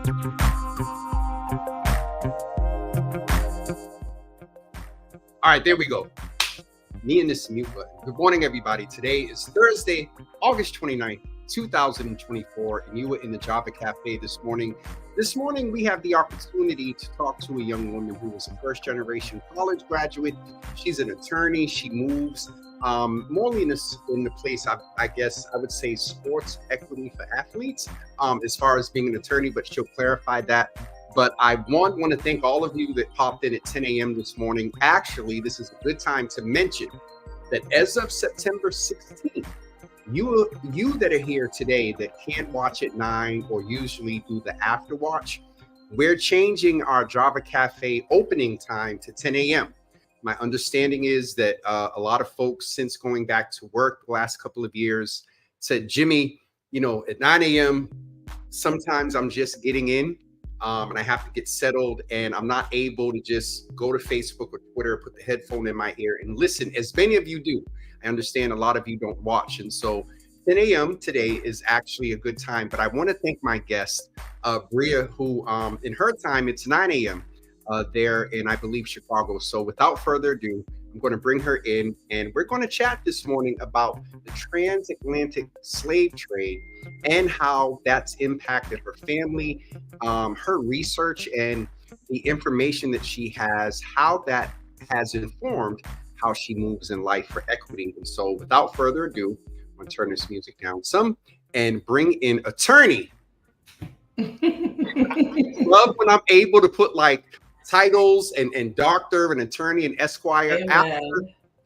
All right, there we go. Me and this mute button. Good morning, everybody. Today is Thursday, August 29th, 2024, and you were in the Java Cafe this morning. This morning, we have the opportunity to talk to a young woman who is a first-generation college graduate. She's an attorney. She moves more in the place, I guess I would say, sports equity for athletes, as far as being an attorney, but she'll clarify that. But I want to thank all of you that popped in at 10 a.m. this morning. Actually, this is a good time to mention that as of September 16th, you that are here today that can't watch at 9 or usually do the after watch, we're changing our Java Cafe opening time to 10 a.m. My understanding is that a lot of folks, since going back to work the last couple of years, said, Jimmy, at 9 a.m., sometimes I'm just getting in. And I have to get settled, and I'm not able to just go to Facebook or Twitter, put the headphone in my ear and listen, as many of you do. I understand a lot of you don't watch. And so 10 a.m. today is actually a good time. But I want to thank my guest, Bria, who in her time, it's 9 a.m. There in, I believe, Chicago. So without further ado, I'm going to bring her in, and we're going to chat this morning about the transatlantic slave trade and how that's impacted her family, her research, and the information that she has, how that has informed how she moves in life for equity. And so without further ado, I'm going to turn this music down some and bring in attorney. Love when I'm able to put like titles and doctor and attorney and esquire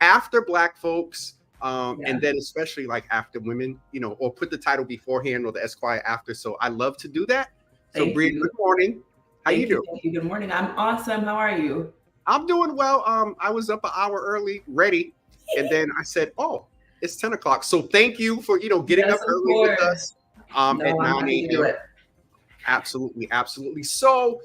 after Black folks, and then especially like after women, or put the title beforehand or the esquire after. So I love to do that. So Bria, good morning. How you doing? Thank you. Good morning. I'm awesome. How are you? I'm doing well. I was up an hour early, ready, and then I said, "Oh, it's 10 o'clock." So thank you for getting up early with us at 9 a.m. Absolutely. So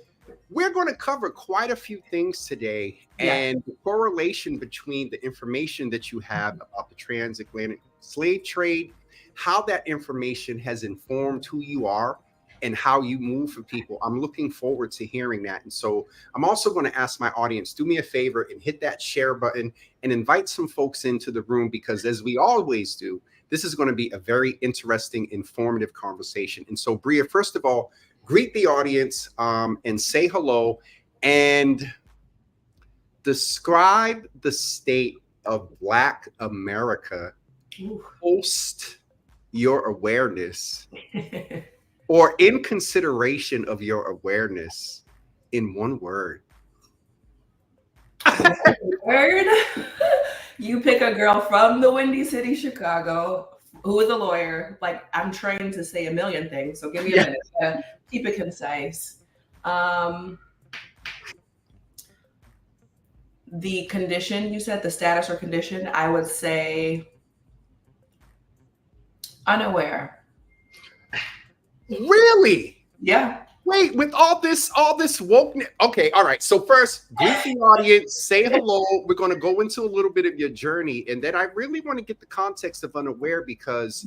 we're going to cover quite a few things today, and the correlation between the information that you have about the transatlantic slave trade, how that information has informed who you are and how you move for people. I'm looking forward to hearing that. And so I'm also going to ask my audience, do me a favor and hit that share button and invite some folks into the room, because as we always do, this is going to be a very interesting, informative conversation. And so Bria, first of all, greet the audience and say hello and describe the state of Black America post your awareness or in consideration of your awareness in one word. Word? You pick a girl from the Windy City, Chicago, who is a lawyer. Like, I'm trained to say a million things, so give me a minute to keep it concise. The condition, you said, the status or condition, I would say unaware. Really? Yeah. Wait, with all this wokeness. Okay, all right. So first, greet the audience, say hello. We're going to go into a little bit of your journey, and then I really want to get the context of unaware, because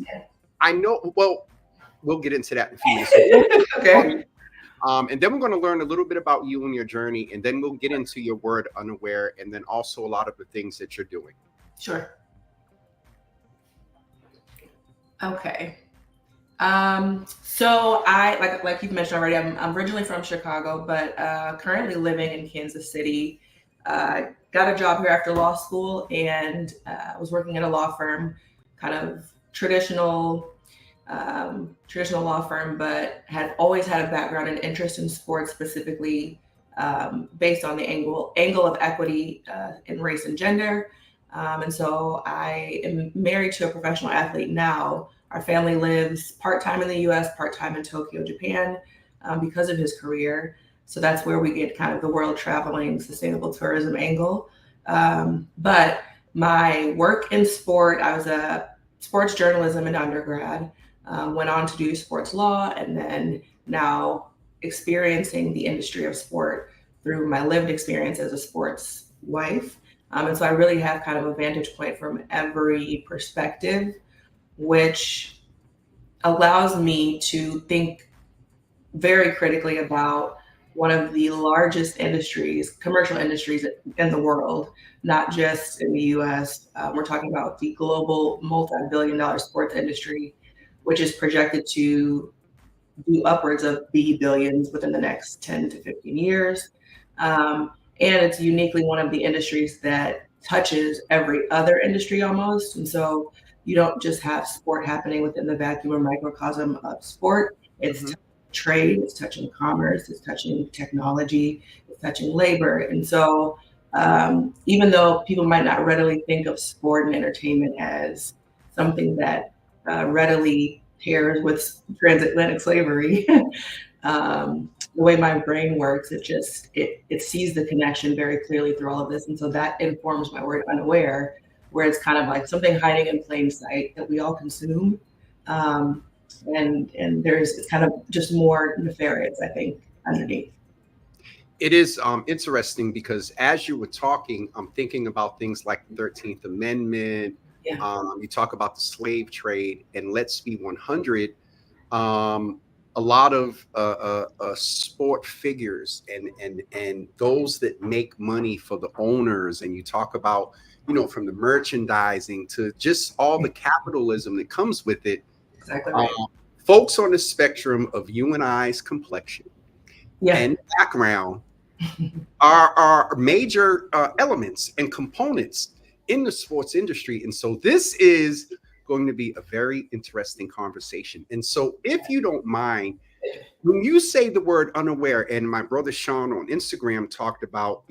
I know. Well, we'll get into that in a few minutes. Okay. And then we're going to learn a little bit about you and your journey, and then we'll get into your word unaware, and then also a lot of the things that you're doing. Sure. Okay. So I, like you've mentioned already, I'm originally from Chicago, but currently living in Kansas City. Got a job here after law school, and was working at a law firm, kind of traditional law firm, but had always had a background and interest in sports, specifically based on the angle of equity in race and gender. And so I am married to a professional athlete now. Our family lives part-time in the US, part-time in Tokyo, Japan, because of his career. So that's where we get kind of the world traveling, sustainable tourism angle. But my work in sport, I was a sports journalism in undergrad, went on to do sports law, and then now experiencing the industry of sport through my lived experience as a sports wife. And so I really have kind of a vantage point from every perspective, which allows me to think very critically about one of the largest industries, commercial industries in the world, not just in the US. We're talking about the global multi-billion-dollar sports industry, which is projected to do upwards of B billions within the next 10 to 15 years. And it's uniquely one of the industries that touches every other industry almost. And so you don't just have sport happening within the vacuum or microcosm of sport. It's Mhm. trade, it's touching commerce, it's touching technology, it's touching labor. And so even though people might not readily think of sport and entertainment as something that readily pairs with transatlantic slavery, the way my brain works, it sees the connection very clearly through all of this, and so that informs my word unaware, where it's kind of like something hiding in plain sight that we all consume, um, and there's it's kind of just more nefarious, I think, underneath. It is interesting because as you were talking, I'm thinking about things like the 13th Amendment. Yeah, You talk about the slave trade, and let's be 100. Um, a lot of sport figures and those that make money for the owners, and you talk about, from the merchandising to just all the capitalism that comes with it. exactly Um, right. Folks on the spectrum of you and I's complexion Yeah, and background are major elements and components in the sports industry. And so this is going to be a very interesting conversation. And so if you don't mind, when you say the word unaware, and my brother Sean on Instagram talked about,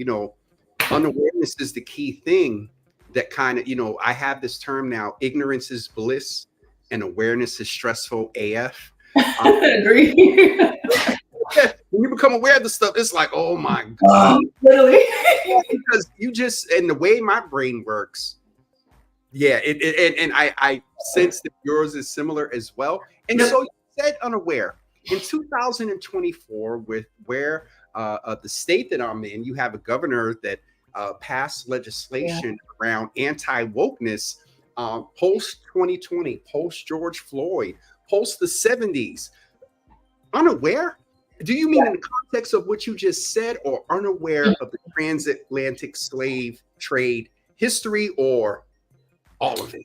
unawareness is the key thing that kind of, I have this term now, ignorance is bliss and awareness is stressful AF. agree. When you become aware of the stuff, it's like, oh my God. Literally. Because you just, and the way my brain works, yeah, and I sense that yours is similar as well. And Yep. so you said unaware. In 2024, with where the state that I'm in, you have a governor that passed Yeah. legislation around anti-wokeness post 2020, post George Floyd, post the 70s. Unaware? Do you mean in the context of what you just said, or unaware of the transatlantic slave trade history, or all of it?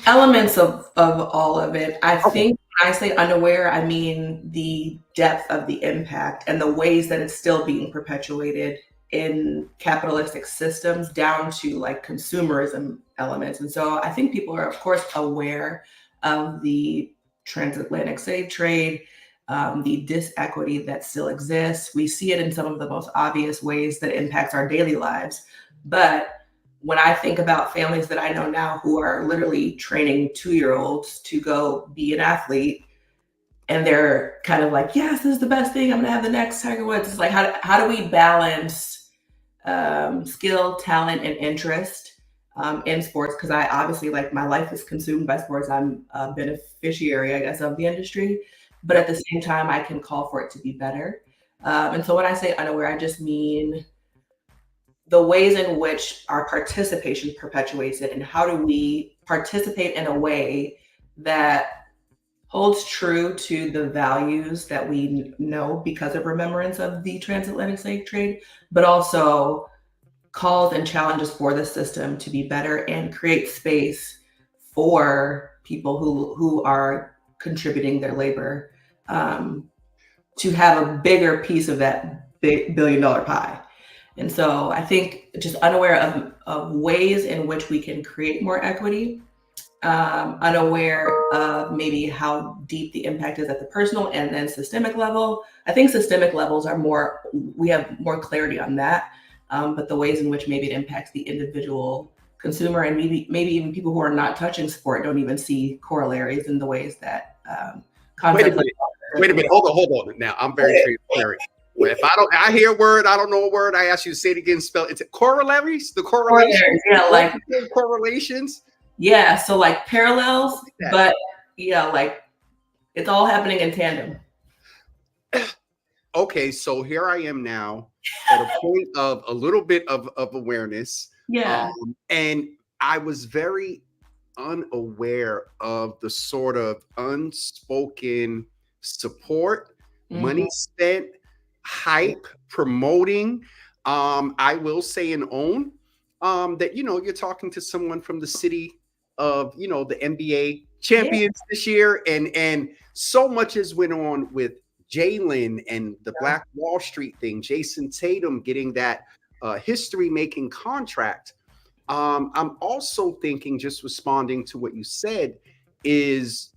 Elements of all of it. I Okay. think when I say unaware, I mean the depth of the impact and the ways that it's still being perpetuated in capitalistic systems down to like consumerism elements. And so I think people are, of course, aware of the transatlantic slave trade, the disequity that still exists. We see it in some of the most obvious ways that impacts our daily lives. But when I think about families that I know now who are literally training 2-year-olds to go be an athlete, and they're kind of like, yes, this is the best thing. I'm going to have the next Tiger Woods. It's like, how do we balance skill, talent, and interest in sports? Because I obviously, like, my life is consumed by sports. I'm a beneficiary, I guess, of the industry. But at Yep. the same time, I can call for it to be better. And so when I say unaware, I just mean the ways in which our participation perpetuates it, and how do we participate in a way that holds true to the values that we know because of remembrance of the transatlantic slave trade, but also calls and challenges for the system to be better and create space for people who are contributing their labor, um, to have a bigger piece of that big billion-dollar pie. And so I think just unaware of ways in which we can create more equity, unaware of maybe how deep the impact is at the personal and then systemic level. I think systemic levels are more, we have more clarity on that. But the ways in which maybe it impacts the individual consumer, and maybe even people who are not touching sport don't even see corollaries in the ways that Wait a concepts like minute. Wait a minute. Hold on. Now I'm very transparent. Well, if I hear a word, I don't know a word, I ask you to say it again, spell it. Corollaries, the correlations, corollaries, yeah, like correlations. yeah, so like parallels, That. but yeah, like it's all happening in tandem. Okay, so here I am now at a point of a little bit of awareness. Yeah. And I was very unaware of the sort of unspoken support money spent, hype, promoting. I will say and own that you're talking to someone from the city of the NBA Yeah, champions this year, and so much has went on with Jalen and the Black Wall Street thing, Jason Tatum getting that history making contract. I'm also thinking, just responding to what you said, is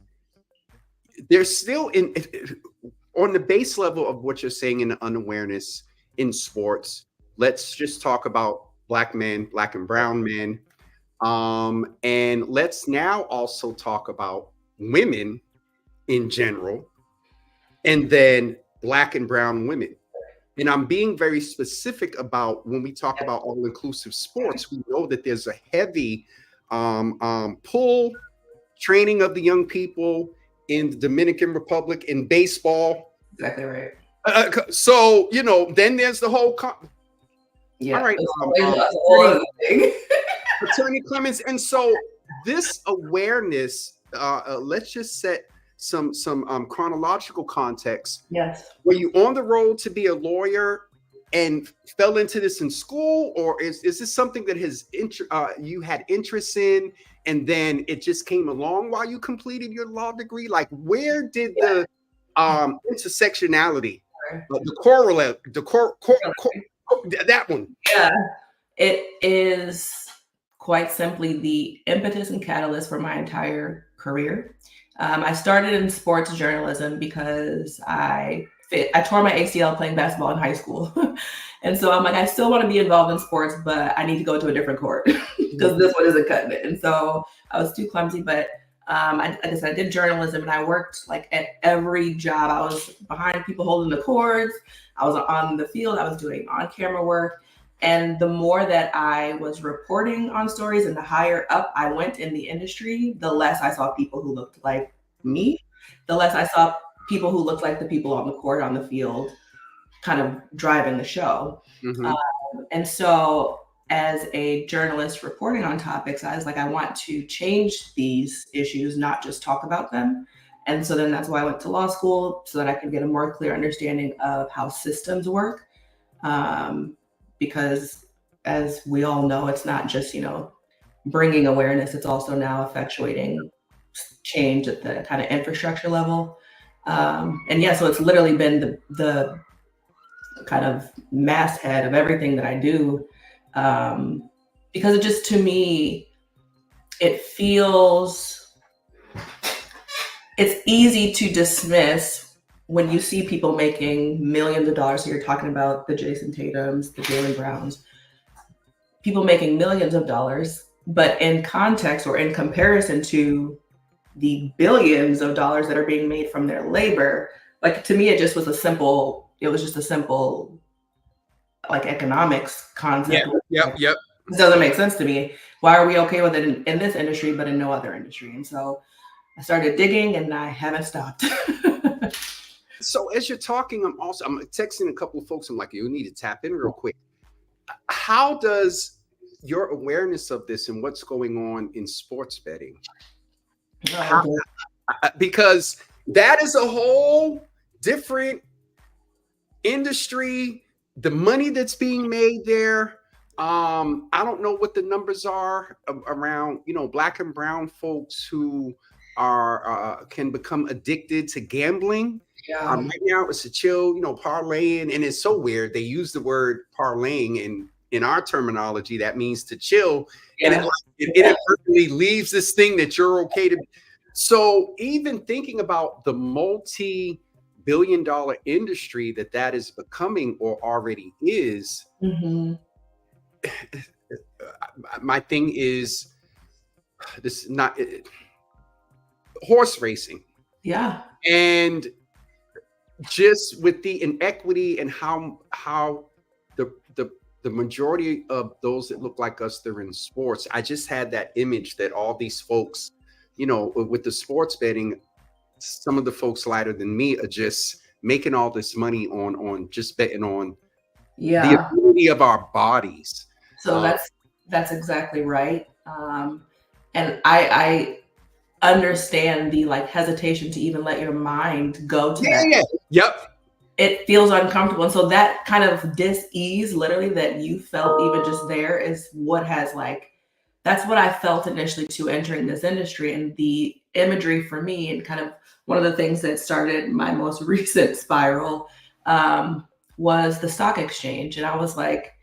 there's still in on the base level of what you're saying in the unawareness in sports. Let's just talk about black men, black and brown men, and let's now also talk about women in general, and then black and brown women. And I'm being very specific about when we talk about all inclusive sports, we know that there's a heavy pull training of the young people in the Dominican Republic in baseball. exactly right. So, then there's the whole. Yeah. All right. Attorney Clemmons. And so this awareness, let's just set some chronological context. Yes. Were you on the road to be a lawyer and fell into this in school, or is this something that you had interest in, and then it just came along while you completed your law degree? Like, where did the intersectionality, the correlate, that one? Yeah, it is quite simply the impetus and catalyst for my entire career. I started in sports journalism because I tore my ACL playing basketball in high school. And so I'm like, I still want to be involved in sports, but I need to go to a different court because this one isn't cutting it. And so I was too clumsy, but I did journalism, and I worked like at every job. I was behind people holding the cords. I was on the field. I was doing on-camera work. And the more that I was reporting on stories and the higher up I went in the industry, the less I saw people who looked like me, the less I saw people who looked like the people on the court, on the field, kind of driving the show. And so as a journalist reporting on topics, I was like, I want to change these issues, not just talk about them. And so then that's why I went to law school, so that I could get a more clear understanding of how systems work. Because as we all know, it's not just, bringing awareness, it's also now effectuating change at the kind of infrastructure level. And yeah, so it's literally been the kind of masthead of everything that I do. Because it just, to me, it's easy to dismiss when you see people making millions of dollars. So you're talking about the Jason Tatums, the Jaylen Browns, people making millions of dollars, but in context or in comparison to the billions of dollars that are being made from their labor, like, to me, it was just a simple like economics concept. Yep. It doesn't make sense to me. Why are we okay with it in this industry, but in no other industry? And so I started digging, and I haven't stopped. So as you're talking, I'm texting a couple of folks. I'm like, you need to tap in real quick. How does your awareness of this and what's going on in sports betting? Because that is a whole different industry. The money that's being made there. I don't know what the numbers are around, black and brown folks who are can become addicted to gambling. Yeah. Right now it's a chill, parlaying, and it's so weird. They use the word parlaying, and in our terminology, that means to chill. Yeah. And it inadvertently leaves this thing that you're okay to. So even thinking about the multi-billion-dollar industry that is becoming or already is, my thing is this is not horse racing. Yeah. And just with the inequity and how the majority of those that look like us, they're in sports. I just had that image that all these folks, with the sports betting, some of the folks lighter than me are just making all this money on just betting on the ability of our bodies. So that's exactly right. And I understand the hesitation to even let your mind go to that. Yep. it feels uncomfortable. And so that kind of dis-ease literally that you felt even just there is what has like, that's what I felt initially to entering this industry. And the imagery for me, and kind of one of the things that started my most recent spiral, was the stock exchange. And I was like,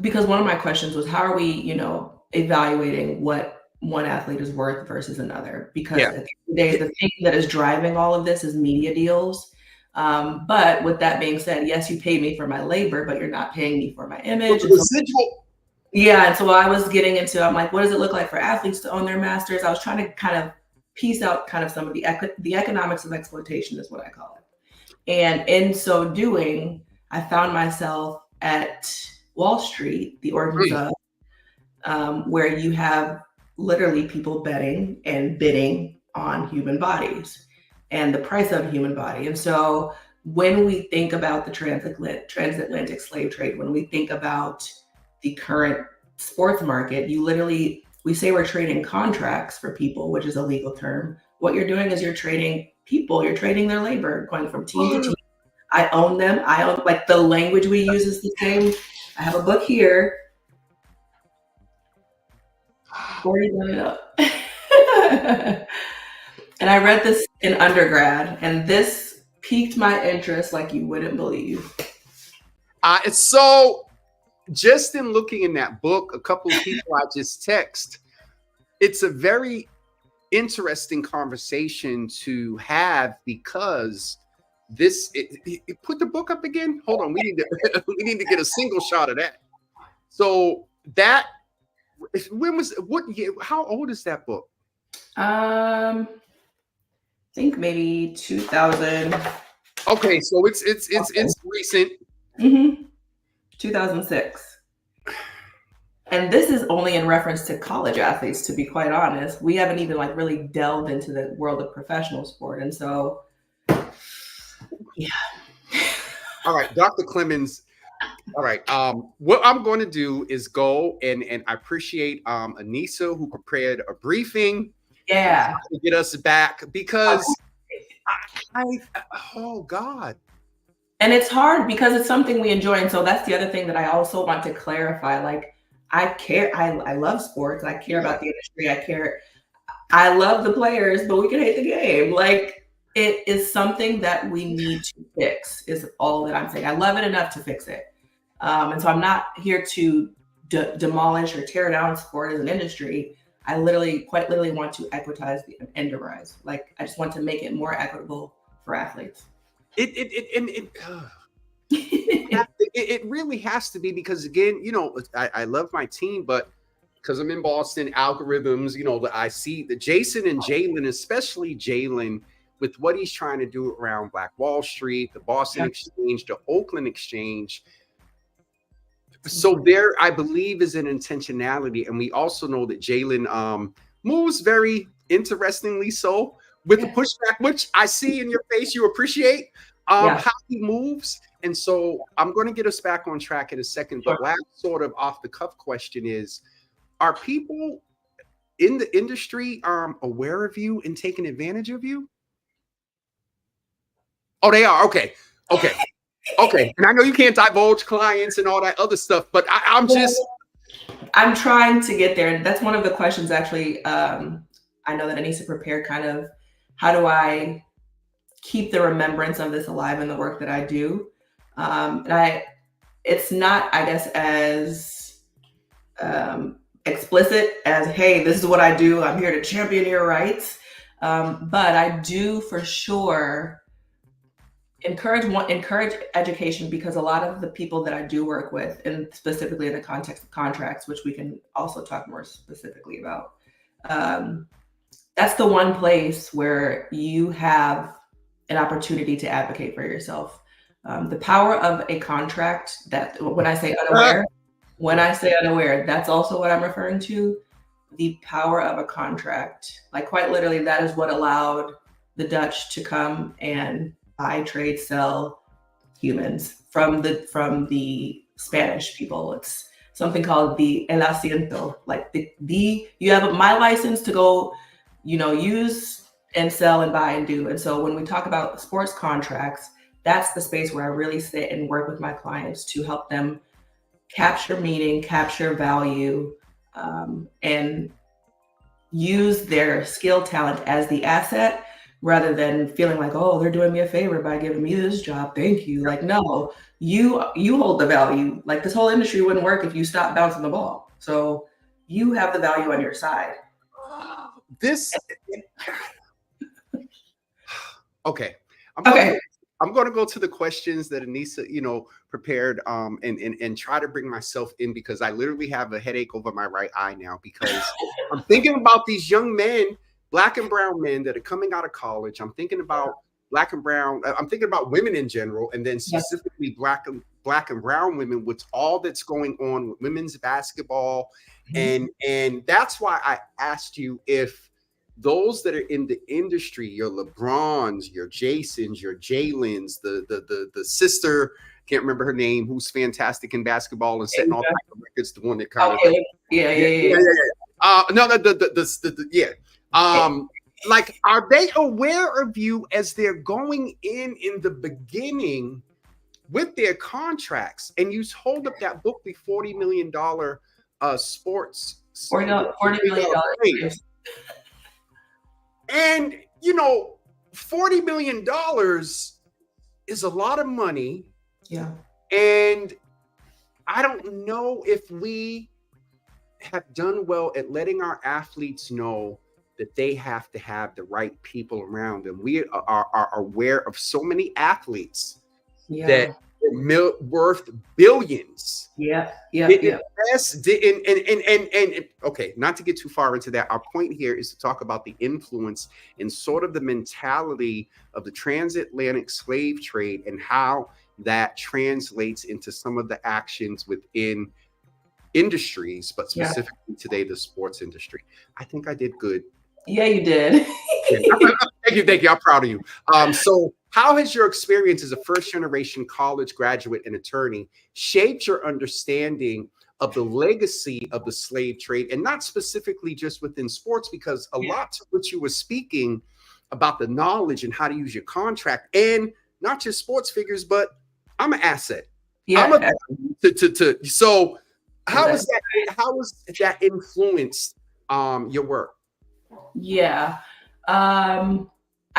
because one of my questions was, how are we, evaluating what one athlete is worth versus another? Because at the end of the day, the thing that is driving all of this is media deals. But with that being said, yes, you pay me for my labor, but you're not paying me for my image. And so I was getting into, I'm like, what does it look like for athletes to own their masters? I was trying to kind of piece out kind of some of the economics of exploitation is what I call it. And in so doing, I found myself at Wall Street, the origins of, where you have literally people betting and bidding on human bodies and the price of a human body. And so when we think about the transatlantic slave trade, when we think about the current sports market, we say we're trading contracts for people, which is a legal term. What you're doing is you're trading people, you're trading their labor, going from team to team. I own them. Like the language we use is the same. I have a book here. Already done it up. And I read this in undergrad, and this piqued my interest like you wouldn't believe. It's so, just in looking in that book, a couple of people I just text, it's a very interesting conversation to have, because put the book up again. Hold on, we need to get a single shot of that. So that, how old is that book? I think maybe 2000. Okay, so it's recent. 2006. And this is only in reference to college athletes, to be quite honest. We haven't even like really delved into the world of professional sport. And so, yeah. All right, Dr. Clemmons. All right. What I'm going to do is go and I appreciate Anissa, who prepared a briefing. Yeah. To get us back, because oh God. And it's hard because it's something we enjoy. And so that's the other thing that I also want to clarify. Like, I care. I love sports. I care about the industry. I love the players, but we can hate the game. Like, it is something that we need to fix, is all that I'm saying. I love it enough to fix it. And so I'm not here to demolish or tear down sport as an industry. I quite literally want to equitize the enterprise. Like, I just want to make it more equitable for athletes. It really has to be, because again, I love my team, but because I'm in Boston, algorithms, I see the Jason and Jalen, especially Jalen, with what he's trying to do around Black Wall Street, the Boston Exchange, the Oakland Exchange. So there, I believe, is an intentionality. And we also know that Jalen moves very interestingly so, with the pushback, which I see in your face, you appreciate how he moves. And so I'm going to get us back on track in a second. But last sort of off the cuff question is, are people in the industry aware of you and taking advantage of you? Oh, they are. Okay. And I know you can't divulge clients and all that other stuff, but I'm trying to get there. And that's one of the questions, actually. I know that Anissa prepared, kind of, how do I keep the remembrance of this alive in the work that I do? It's not, I guess, as explicit as, hey, this is what I do. I'm here to champion your rights. But I do for sure encourage education, because a lot of the people that I do work with, and specifically in the context of contracts, which we can also talk more specifically about, that's the one place where you have an opportunity to advocate for yourself. The power of a contract, that when I say unaware, that's also what I'm referring to. The power of a contract, like quite literally, that is what allowed the Dutch to come and buy, trade, sell humans from the Spanish people. It's something called the el asiento, like you have my license to go, use and sell and buy and do. And so when we talk about sports contracts, that's the space where I really sit and work with my clients to help them capture meaning, capture value, and use their skill talent as the asset rather than feeling like, oh, they're doing me a favor by giving me this job. Thank you. Like, no, you hold the value. Like, this whole industry wouldn't work if you stopped bouncing the ball. So you have the value on your side. Okay. Okay. I'm going to go to the questions that Anissa, prepared, and try to bring myself in, because I literally have a headache over my right eye now, because I'm thinking about these young men, Black and brown men that are coming out of college. I'm thinking about Black and brown. I'm thinking about women in general, and then specifically Black and brown women, with all that's going on with women's basketball. And that's why I asked you if those that are in the industry, your LeBrons, your Jasons, your Jalen's, the sister, can't remember her name, who's fantastic in basketball and setting all type of records, the one that kind of like, are they aware of you as they're going in the beginning with their contracts? And you hold up that book, the $40 million sports $40 million. And, $40 million is a lot of money. Yeah. And I don't know if we have done well at letting our athletes know that they have to have the right people around them. We are aware of so many athletes that are worth billions. Okay, not to get too far into that. Our point here is to talk about the influence and sort of the mentality of the transatlantic slave trade and how that translates into some of the actions within industries, but specifically today, the sports industry. I think I did good. Yeah, you did. Thank you. I'm proud of you. So how has your experience as a first-generation college graduate and attorney shaped your understanding of the legacy of the slave trade, and not specifically just within sports, because a lot to what you were speaking about, the knowledge and how to use your contract, and not just sports figures, but I'm an asset. So how was that influenced your work?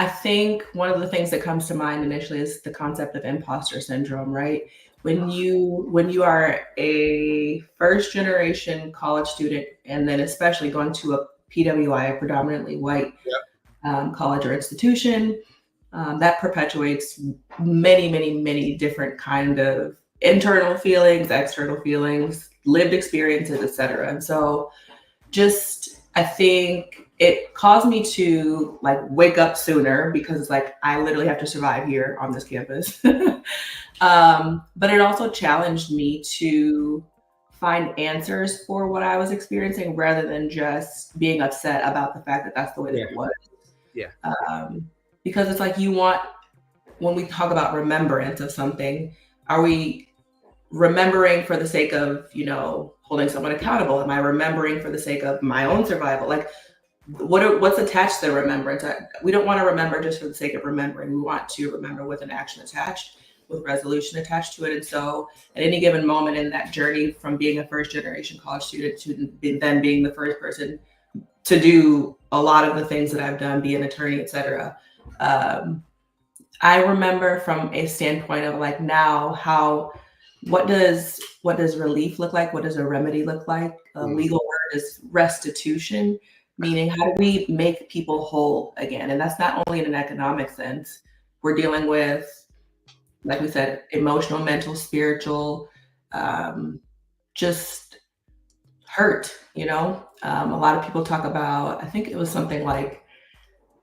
I think one of the things that comes to mind initially is the concept of imposter syndrome, right? When you are a first generation college student, and then especially going to a PWI, a predominantly white college or institution, that perpetuates many different kind of internal feelings, external feelings, lived experiences, etc. And so I think it caused me to wake up sooner, because I literally have to survive here on this campus. But it also challenged me to find answers for what I was experiencing, rather than just being upset about the fact that that's the way that it was. Because it's when we talk about remembrance of something, are we remembering for the sake of, holding someone accountable? Am I remembering for the sake of my own survival? What's attached to the remembrance? We don't want to remember just for the sake of remembering. We want to remember with an action attached, with resolution attached to it. And so at any given moment in that journey, from being a first generation college student to then being the first person to do a lot of the things that I've done, be an attorney, etc. I remember from a standpoint of now what does relief look like? What does a remedy look like? A legal word is restitution, meaning how do we make people whole again? And that's not only in an economic sense. We're dealing with, like we said, emotional, mental, spiritual, just hurt, A lot of people talk about, I think it was something like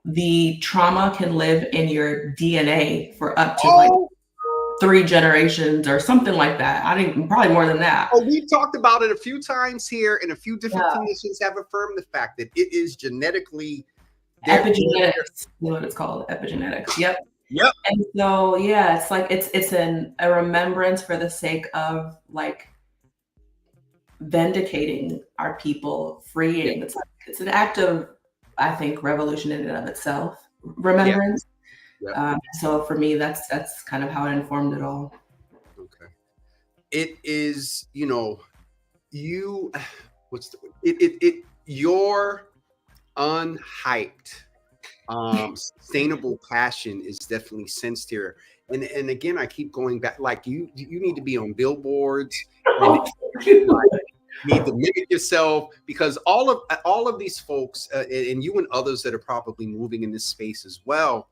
the trauma can live in your DNA for up to 3 generations or something like that. I think probably more than that. We've talked about it a few times here, and a few different clinicians have affirmed the fact that it is genetically epigenetics is what it's called. Epigenetics. Yep. And so it's a remembrance for the sake of vindicating our people, freeing. It's an act of I think, revolution in and of itself. Remembrance. Yeah. So for me, that's kind of how it informed it all. Okay. It is, you what's the your unhyped sustainable passion is definitely sensed here. And again, I keep going back, like you need to be on billboards and like, need to mimic yourself, because all of these folks and you and others that are probably moving in this space as well,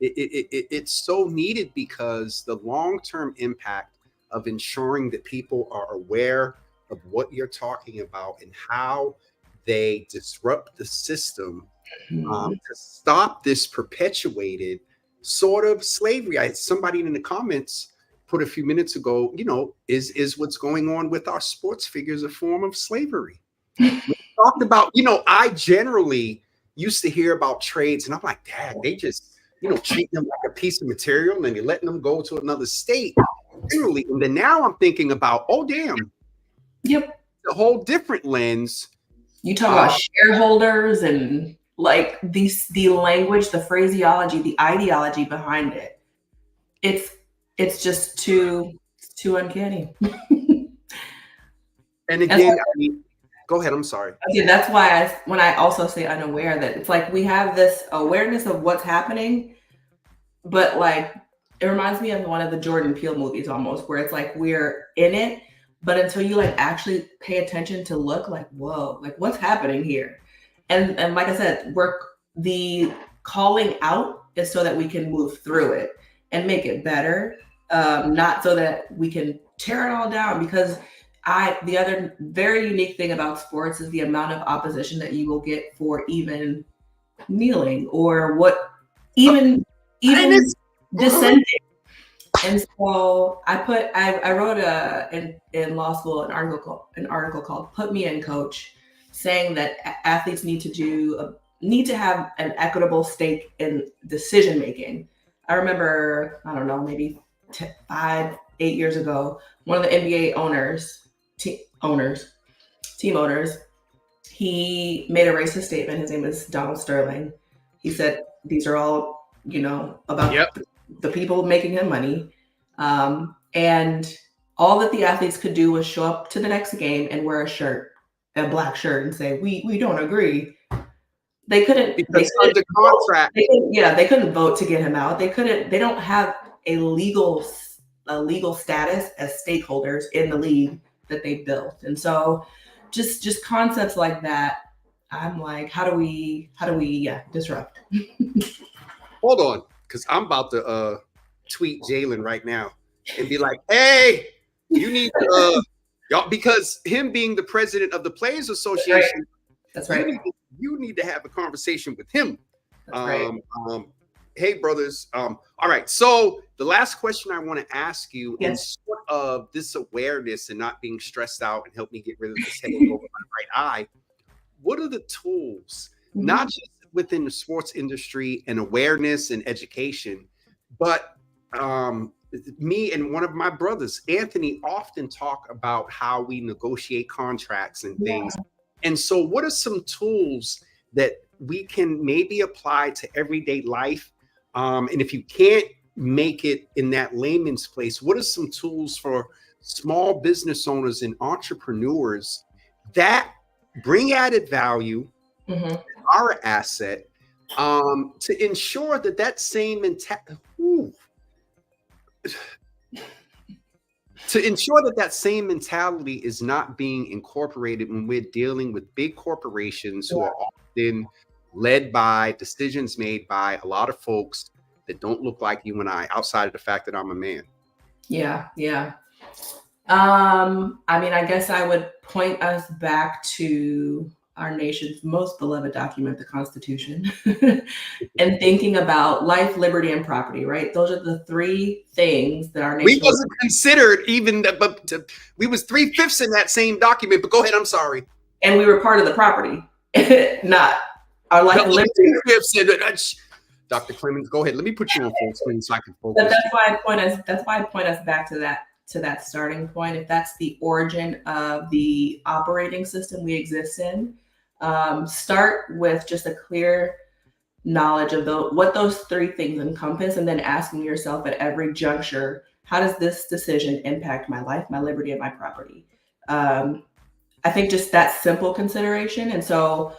it's so needed, because the long-term impact of ensuring that people are aware of what you're talking about and how they disrupt the system to stop this perpetuated sort of slavery. Somebody in the comments put a few minutes ago, is what's going on with our sports figures a form of slavery? We talked about, I generally used to hear about trades, and I'm like, Dad, they just, treat them like a piece of material and they're letting them go to another state. Generally, and then now I'm thinking about, oh damn, Yep, the whole different lens. You talk about shareholders and like the language, the phraseology, the ideology behind it. It's just too uncanny. And again, go ahead. I'm sorry. Okay, that's why when I also say unaware, that it's like we have this awareness of what's happening, but like it reminds me of one of the Jordan Peele movies almost, where it's like we're in it, but until you like actually pay attention to look, like, whoa, like what's happening here? And like I said, the calling out is so that we can move through it and make it better, not so that we can tear it all down. Because the other very unique thing about sports is the amount of opposition that you will get for even kneeling or even dissenting. And so I wrote in law school an article called "Put Me In, Coach," saying that athletes need to have an equitable stake in decision making. I remember, I don't know, maybe 5-8 years ago, one of the NBA team owners, he made a racist statement. His name is Donald Sterling. He said these are all, about the people making him money. And all that the athletes could do was show up to the next game and wear a black shirt, and say, we don't agree. They couldn't, because under contract. They couldn't vote to get him out. They don't have a legal status as stakeholders in the league that they built. And so just concepts like that, I'm like, how do we disrupt? Hold on, because I'm about to tweet Jalen right now and be like, hey, you need to y'all, because him being the president of the Players Association, that's right. You need to have a conversation with him. That's right. Hey, brothers. All right. So the last question I want to ask you, in sort of this awareness and not being stressed out, and help me get rid of this headache over my right eye, what are the tools, not just within the sports industry and awareness and education, but me and one of my brothers, Anthony, often talk about how we negotiate contracts and things. And so what are some tools that we can maybe apply to everyday life? And if you can't make it in that layman's place, what are some tools for small business owners and entrepreneurs that bring added value, our asset, to ensure that same same mentality is not being incorporated when we're dealing with big corporations who are often led by decisions made by a lot of folks that don't look like you and I, outside of the fact that I'm a man. Yeah. I mean, I guess I would point us back to our nation's most beloved document, the Constitution, and thinking about life, liberty, and property, right? Those are the three things that our nation... We wasn't considered even, but we was 3/5 in that same document, but go ahead, I'm sorry. And we were part of the property, not our life and liberty. Dr. Clemmons, go ahead. Let me put you on full screen so I can focus. But that's why I point us back to that starting point. If that's the origin of the operating system we exist in, Start with just a clear knowledge of what those three things encompass, and then asking yourself at every juncture, how does this decision impact my life, my liberty, and my property? I think just that simple consideration. And so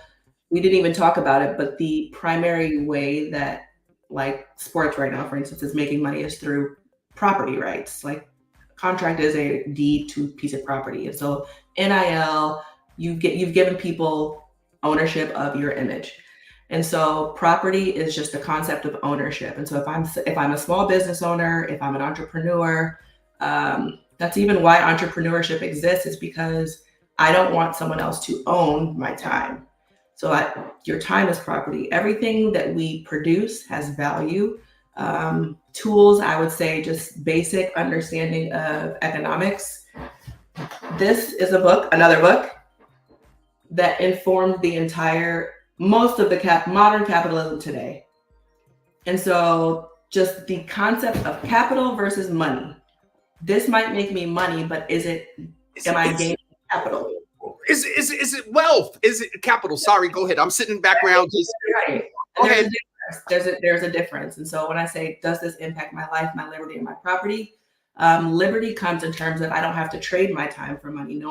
we didn't even talk about it, but the primary way that, like, sports right now, for instance, is making money is through property rights. Like, contract is a deed to a piece of property. And so NIL, you've given people ownership of your image. And so property is just a concept of ownership. And so if I'm a small business owner, if I'm an entrepreneur, that's even why entrepreneurship exists, is because I don't want someone else to own my time. So your time is property. Everything that we produce has value. Tools, I would say, just basic understanding of economics. This is another book that informed most of the modern capitalism today. And so just the concept of capital versus money. This might make me money, but am I gaining capital? Is it wealth? Is it capital? Sorry, go ahead. I'm sitting in the background. Right. Go ahead. There's a difference. And so when I say, does this impact my life, my liberty, and my property? Liberty comes in terms of I don't have to trade my time for money.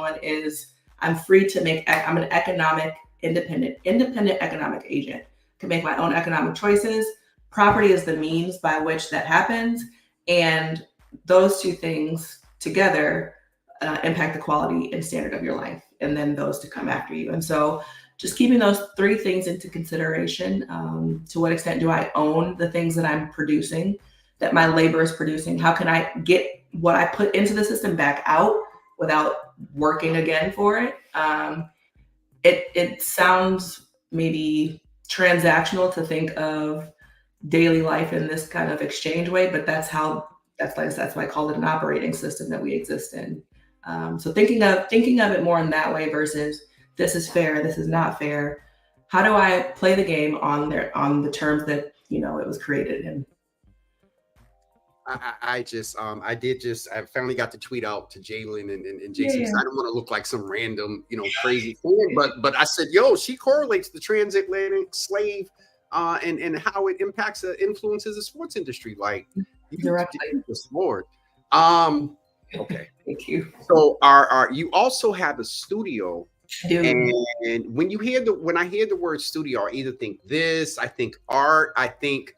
I'm free to I'm an independent economic agent. Can make my own economic choices. Property is the means by which that happens. And those two things together impact the quality and standard of your life, and then those to come after you. And so just keeping those three things into consideration. To what extent do I own the things that I'm producing, that my labor is producing? How can I get what I put into the system back out without working again for it? It sounds maybe transactional to think of daily life in this kind of exchange way, but that's why I call it an operating system that we exist in. So thinking of it more in that way versus this is fair, this is not fair. How do I play the game on the terms that it was created in? I finally got to tweet out to Jalen and Jason. Yeah. I don't want to look like some random, crazy thing, but I said, she correlates the transatlantic slave and how it impacts influences the sports industry. Like, directly. Lord. Okay. Thank you. So you also have a studio. And when I hear the word studio, I either think I think art, I think,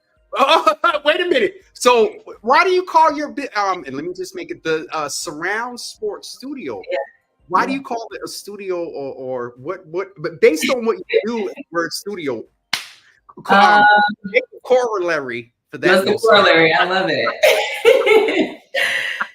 wait a minute. So why do you call your and let me just make it the Surround Sports Studio? Yeah. Why do you call it a studio or what? But based on what you do, the word studio, make a corollary for that. That's the corollary. I love it.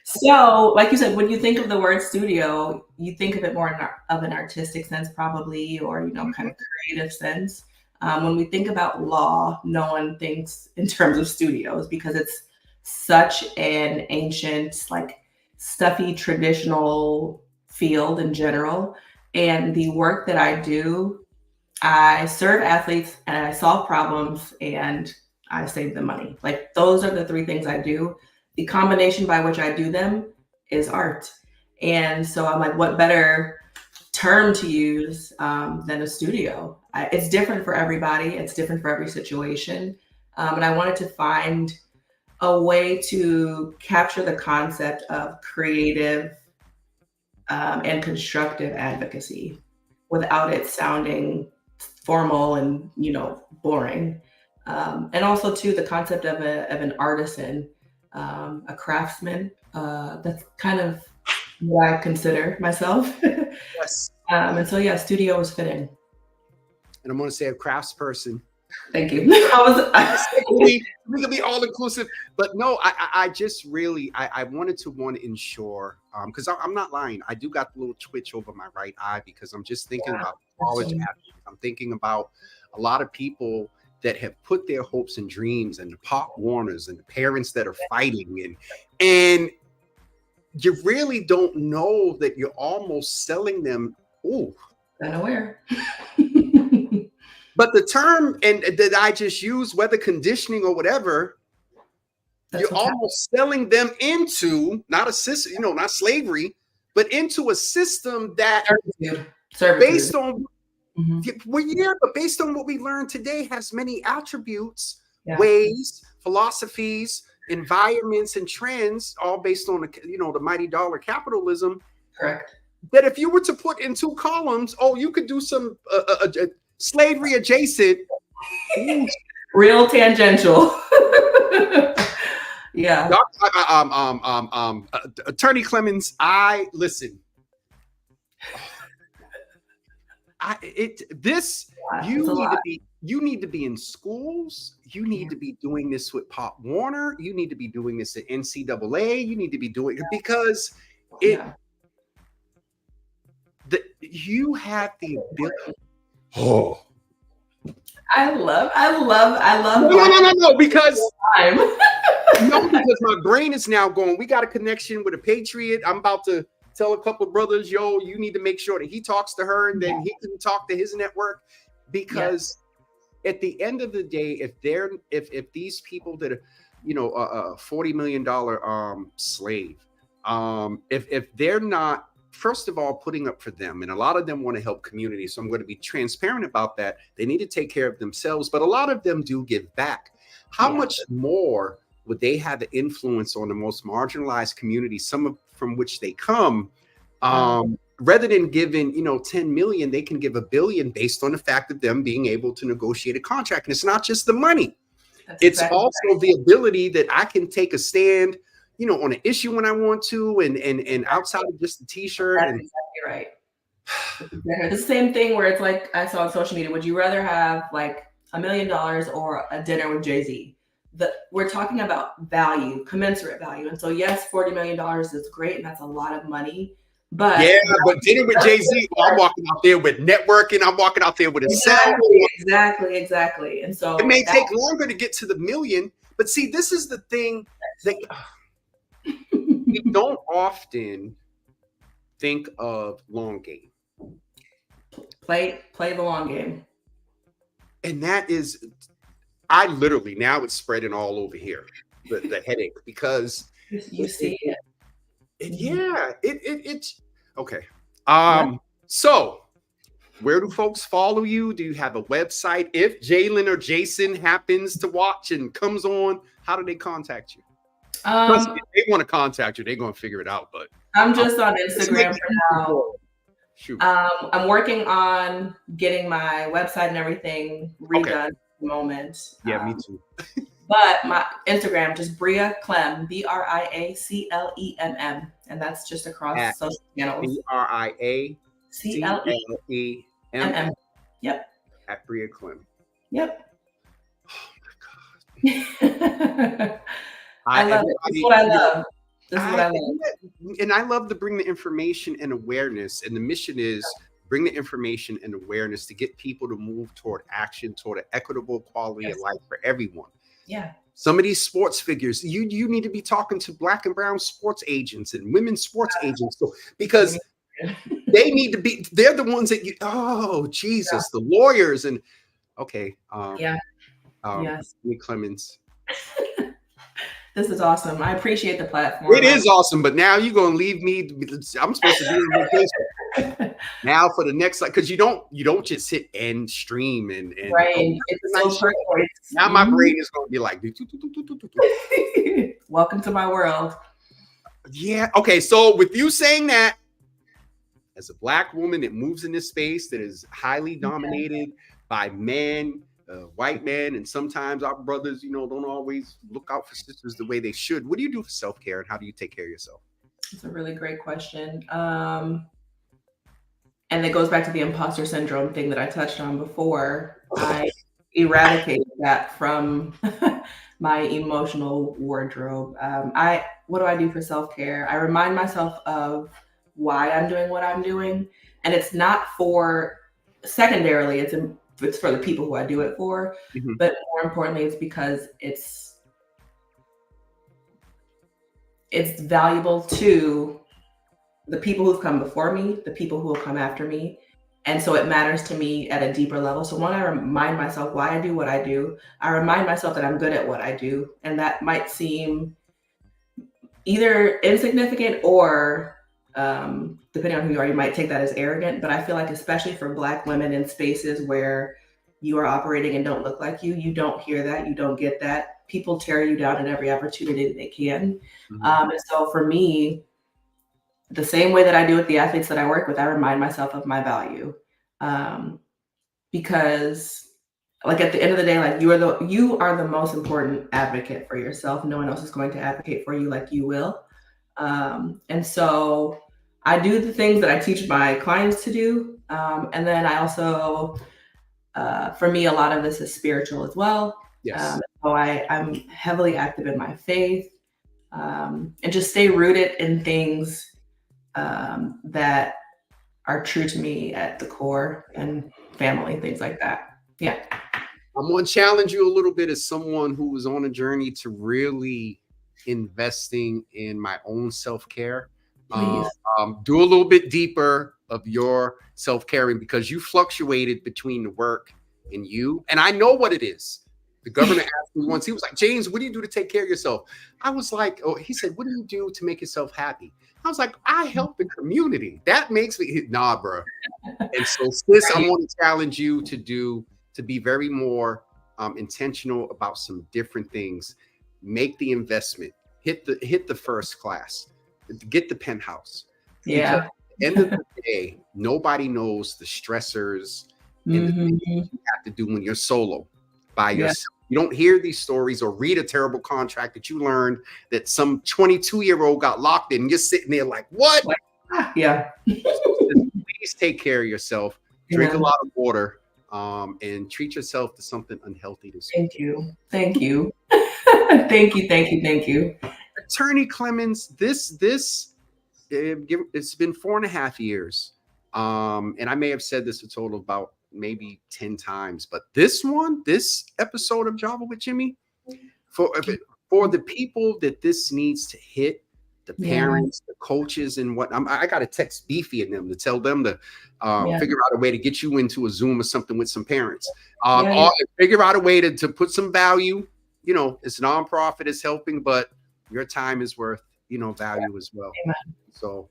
So, like you said, when you think of the word studio, you think of it more of an artistic sense, probably, or kind of creative sense. When we think about law, no one thinks in terms of studios because it's such an ancient, like, stuffy, traditional field in general. And the work that I do, I serve athletes and I solve problems and I save them money. Like, those are the three things I do. The combination by which I do them is art. And so I'm like, what better term to use than a studio? It's different for everybody. It's different for every situation. And I wanted to find a way to capture the concept of creative and constructive advocacy without it sounding formal and, boring. And also, too, the concept of an artisan, a craftsman. That's kind of what I consider myself. Yes. And so, studio was fitting. And I'm going to say a craftsperson. Thank you. We can be all inclusive, but no, I just really, I wanted to ensure, because I'm not lying. I do got the little twitch over my right eye because I'm just thinking about college athletes. I'm thinking about a lot of people that have put their hopes and dreams and the Pop Warners and the parents that are fighting and you really don't know that you're almost selling them. Ooh, unaware. But the term that I just used, whether conditioning or whatever, you're almost selling them into not a system, not slavery, but into a system that Servitude. based on Well, yeah, but based on what we learned today, has many attributes, Yeah. ways, philosophies, environments, and trends, all based on the mighty dollar capitalism. Correct. That if you were to put in 2 columns, you could do some slavery adjacent, real tangential. Yeah. Attorney Clemmons, listen. You need to be in schools. You need to be doing this with Pop Warner. You need to be doing this at NCAA. You need to be doing it because you have the ability. Oh, I love. No, because because my brain is now going. We got a connection with a patriot. I'm about to tell a couple of brothers, you need to make sure that he talks to her, and then he can talk to his network, because at the end of the day, if these people that are, $40 million slave, if they're not, first of all, putting up for them, and a lot of them want to help communities, so I'm going to be transparent about that. They need to take care of themselves, but a lot of them do give back. How much more would they have the influence on the most marginalized communities, from which they come? Rather than giving, 10 million, they can give $1 billion based on the fact of them being able to negotiate a contract. And it's not just the money. It's also the ability that I can take a stand, on an issue when I want to, and outside of just the t-shirt. That's exactly right. The same thing where it's like I saw on social media. Would you rather have like $1 million or a dinner with Jay-Z? We're talking about value, commensurate value. And so yes, $40 million is great, and that's a lot of money. But dinner with Jay-Z, I'm walking out there with networking. I'm walking out there with a cell. Exactly. And so it may take longer to get to the million, but see, this is the thing that we don't often think of. Long game. Play the long game. And that is, I literally, now it's spreading all over here, the headache, because you see it. It's okay. So where do folks follow you? Do you have a website? If Jalen or Jason happens to watch and comes on, how do they contact you? If they want to contact you, they're going to figure it out. But I'm just on Instagram for now. Shoot. I'm working on getting my website and everything redone at the moment. Yeah, me too. But my Instagram, just Bria Clem, BriaClemm, and that's just across social channels. BriaClemm. Yep. At Bria Clem. Yep. Oh my God. I love it. That's what I love. And I love to bring the information and awareness. And the mission is bring the information and awareness to get people to move toward action, toward an equitable quality of life for everyone. Yeah. Some of these sports figures, you need to be talking to Black and brown sports agents and women's sports agents, because they need to be, they're the ones that Jesus, the lawyers and Yes. Bria Clemmons. This is awesome. I appreciate the platform. It is awesome, but now you're gonna leave me. I'm supposed to be in vacation now for the next, because you don't just hit end stream and right. It's so now my brain is gonna be like, welcome to my world. Yeah. Okay. So with you saying that, as a Black woman that moves in this space that is highly dominated by men, white men, and sometimes our brothers, don't always look out for sisters the way they should. What do you do for self-care, and how do you take care of yourself? It's a really great question. And it goes back to the imposter syndrome thing that I touched on before. I eradicated that from my emotional wardrobe. What do I do for self-care? I remind myself of why I'm doing what I'm doing. And it's not secondarily, it's for the people who I do it for, but more importantly, it's because it's valuable to the people who've come before me, the people who will come after me. And so it matters to me at a deeper level. So when I remind myself why I do what I do, I remind myself that I'm good at what I do. And that might seem either insignificant or Depending on who you are, you might take that as arrogant, but I feel like especially for Black women in spaces where you are operating and don't look like you don't hear that, you don't get that. People tear you down at every opportunity that they can. And so for me, the same way that I do with the athletes that I work with, I remind myself of my value. Because like at the end of the day, like you are the most important advocate for yourself. No one else is going to advocate for you like you will. And so I do the things that I teach my clients to do. And then I also, for me, a lot of this is spiritual as well. Yes. So I'm heavily active in my faith, and just stay rooted in things that are true to me at the core, and family, things like that. Yeah. I'm going to challenge you a little bit as someone who was on a journey to really investing in my own self-care. Please. Do a little bit deeper of your self-caring, because you fluctuated between the work and you. And I know what it is. The governor asked me once, he was like, James, what do you do to take care of yourself? I was like, oh, he said, what do you do to make yourself happy? I was like, I help the community. That makes me, nah, bro. And so, sis, I want to challenge you to be very more intentional about some different things. Make the investment, hit the first class, get the penthouse. Yeah. Because at the end of the day, nobody knows the stressors and the things you have to do when you're solo by yourself. You don't hear these stories or read a terrible contract that you learned that some 22-year-old got locked in. And you're sitting there like, what? Yeah. Please take care of yourself. Drink a lot of water, and treat yourself to something unhealthy this week. Thank you. Thank you. Thank you. Thank you. Thank you. Attorney Clemmons, it's been 4.5 years. And I may have said this a total of about maybe 10 times, but this episode of Java with Jimmy, for the people that this needs to hit, the parents, the coaches, and what I got to text Beefy and them to tell them to figure out a way to get you into a Zoom or something with some parents. Or figure out a way to put some value. You know, it's nonprofit, it's helping, but your time is worth, value as well. Amen. So,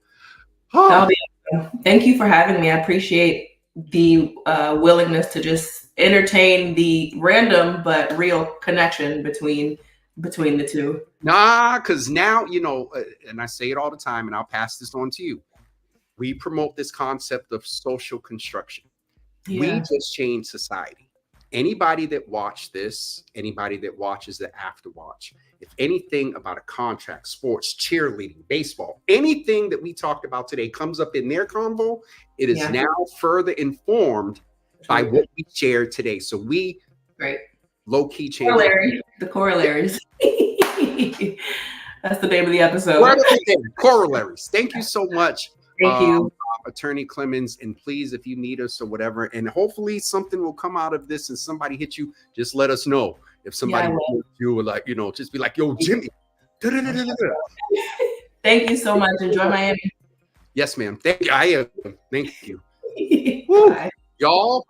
thank you for having me. I appreciate the willingness to just entertain the random but real connection between the two. Nah, because now, and I say it all the time, and I'll pass this on to you. We promote this concept of social construction. Yeah. We just change society. Anybody that watched this, anybody that watches the after watch, if anything about a contract, sports, cheerleading, baseball, anything that we talked about today comes up in their convo, it is now further informed by what we shared today. So we low-key change. The corollaries. That's the name of the episode. Corollaries. Thank you so much. Thank you. Attorney Clemmons, and please, if you need us or whatever, and hopefully something will come out of this and somebody hit you, just let us know. If somebody hits you, or like, just be like, yo, Jimmy. Thank you so much. Enjoy Miami. Yes, ma'am. Thank you. I am. Thank you. Y'all,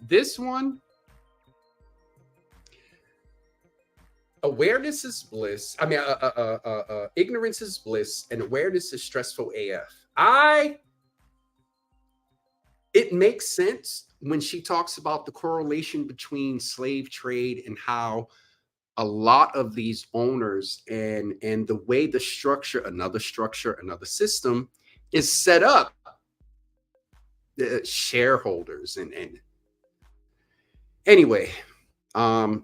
this one, awareness is bliss. I mean, ignorance is bliss, and awareness is stressful AF. It makes sense when she talks about the correlation between slave trade and how a lot of these owners and the way the structure, another system is set up, the shareholders and anyway,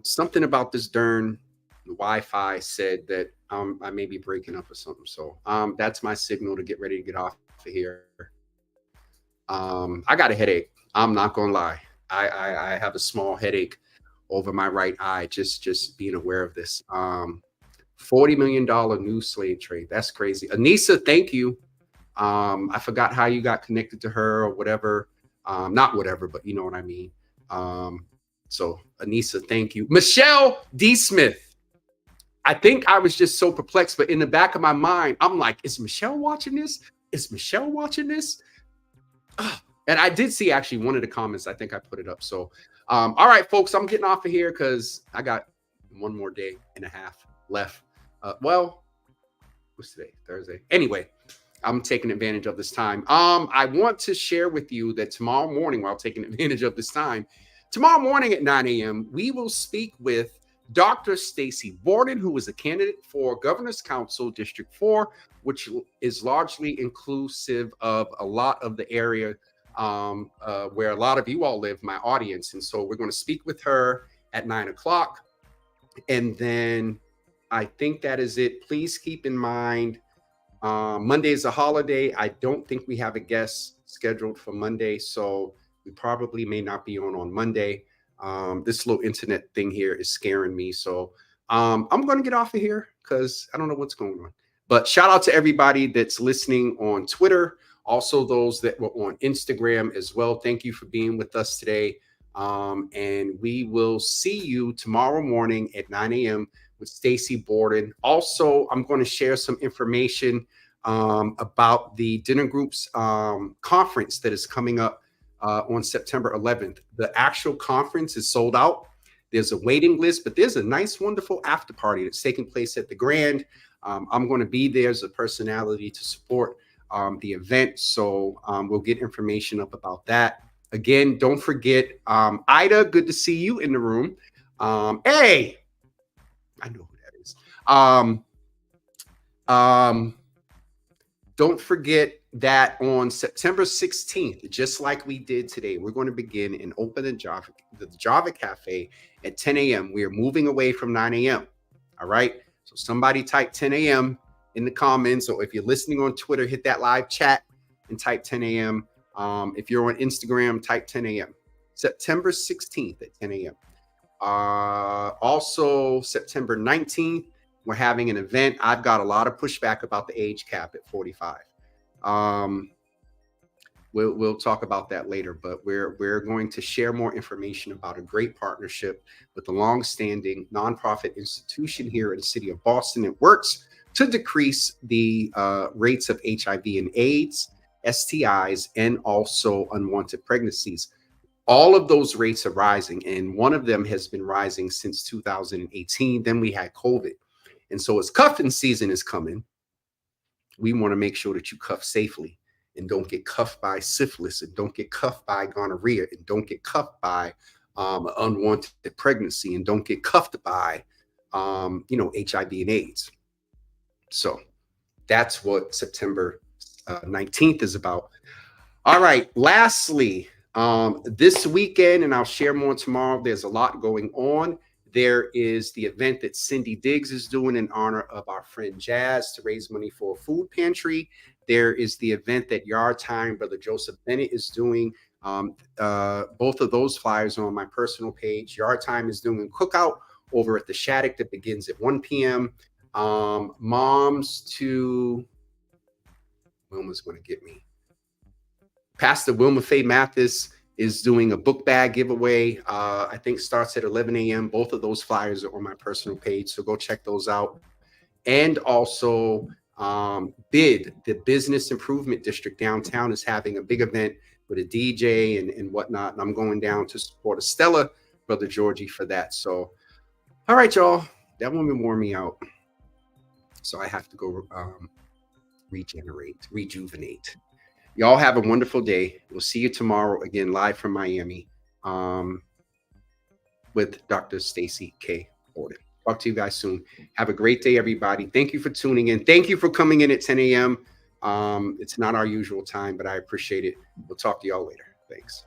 something about this darn Wi-Fi said that I may be breaking up or something. So that's my signal to get ready to get off of here. I got a headache. I'm not gonna lie. I have a small headache over my right eye. Just being aware of this. $40 million new slave trade. That's crazy. Anissa, thank you. I forgot how you got connected to her or whatever. Not whatever, but you know what I mean. So Anissa, thank you. Michelle D. Smith. I think I was just so perplexed, but in the back of my mind, I'm like, is Michelle watching this? Is Michelle watching this? And I did see actually one of the comments. I think I put it up. So, all right, folks, I'm getting off of here because I got one more day and a half left. Well, What's today? Thursday. Anyway, I'm taking advantage of this time. I want to share with you that tomorrow morning, while taking advantage of this time, tomorrow morning at 9 a.m., we will speak with Dr. Stacy Borden, who is a candidate for Governor's Council District 4, which is largely inclusive of a lot of the area where a lot of you all live, my audience. And so we're going to speak with her at 9 o'clock. And then I think that is it. Please keep in mind, Monday is a holiday. I don't think we have a guest scheduled for Monday, so we probably may not be on Monday. This little internet thing here is scaring me. So I'm going to get off of here because I don't know what's going on. But shout out to everybody that's listening on Twitter. Also, those that were on Instagram as well. Thank you for being with us today. And we will see you tomorrow morning at 9 a.m. with Stacy Borden. Also, I'm going to share some information about the Dinner Groups conference that is coming up on September 11th. The actual conference is sold out. There's a waiting list, but there's a nice, wonderful after party that's taking place at the Grand. I'm going to be there as a personality to support the event. So we'll get information up about that. Again, don't forget, Ida, good to see you in the room. Hey, I know who that is. Don't forget that on September 16th, just like we did today, we're going to begin and open the Java Cafe at 10 a.m. We are moving away from 9 a.m. All right. So somebody type 10 a.m. in the comments. So if you're listening on Twitter, hit that live chat and type 10 a.m. If you're on Instagram, type 10 a.m. September 16th at 10 a.m. Also, September 19th, we're having an event. I've got a lot of pushback about the age cap at 45. We'll talk about that later, but we're going to share more information about a great partnership with the long-standing nonprofit institution here in the city of Boston. It works to decrease the rates of HIV and AIDS, STIs, and also unwanted pregnancies. All of those rates are rising, and one of them has been rising since 2018. Then we had COVID. And so as cuffing season is coming, we want to make sure that you cuff safely and don't get cuffed by syphilis, and don't get cuffed by gonorrhea, and don't get cuffed by unwanted pregnancy, and don't get cuffed by, HIV and AIDS. So that's what September 19th is about. All right. Lastly, this weekend, and I'll share more tomorrow, there's a lot going on. There is the event that Cindy Diggs is doing in honor of our friend Jazz to raise money for a food pantry. There is the event that Yard Time, Brother Joseph Bennett is doing. Both of those flyers are on my personal page. Yard Time is doing a cookout over at the Shattuck that begins at 1 p.m. Moms to Wilma's going to get me. Pastor Wilma Faye Mathis is doing a book bag giveaway. I think starts at 11 a.m. Both of those flyers are on my personal page, so go check those out. And also, BID, the Business Improvement District downtown, is having a big event with a DJ and whatnot. And I'm going down to support Estella, Brother Georgie, for that. So, all right, y'all. That woman wore me out. So I have to go rejuvenate. Y'all have a wonderful day. We'll see you tomorrow again, live from Miami, with Dr. Stacy K. Borden. Talk to you guys soon. Have a great day, everybody. Thank you for tuning in. Thank you for coming in at 10 a.m. It's not our usual time, but I appreciate it. We'll talk to y'all later. Thanks.